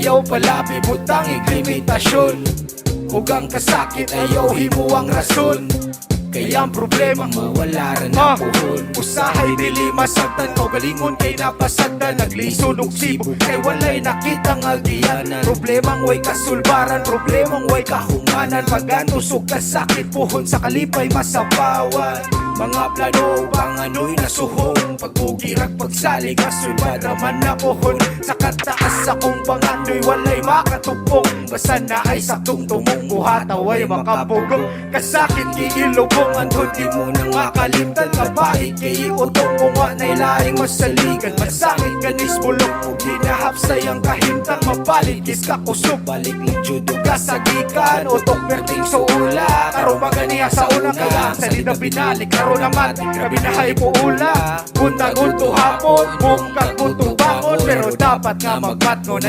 ayaw palabi butang limitasyon, ug ang kasakit ayaw himuang rason. Kaya ang problema mawala rin ang puhon. Usahay dili masagdan, kaugalingon kay napasagdan. Naglisod og sibo kay walay nakitang agianan. Problemang way kasulbaran, problemang way kahunganan. Pag-anusog kasakit puhon sa kalipay masapawan. Mga plano bangano'y nasuhong, pagpugirag pagsalig kasulbad raman na puhon. Sa kataas akong pangano'y walay makatupong. Basta na ay saktong tumong buhataway makapugong. Kasakit kiilubong andun di mo nang makalimtan. Kabahit kay iutong mo nga na'y laing masaligan. Masakit kanis bulong o ginahapsay ang kahimtang. Mabalit kis kakusog, balik ng judo kasagikan. Utok perting sa ula, karo maganiya sa una. Kaya ang salida binalik karo naman, grabe na hay po ula. Buntag unto hapon, bukag unto bangon. Pero dapat nga magmatngon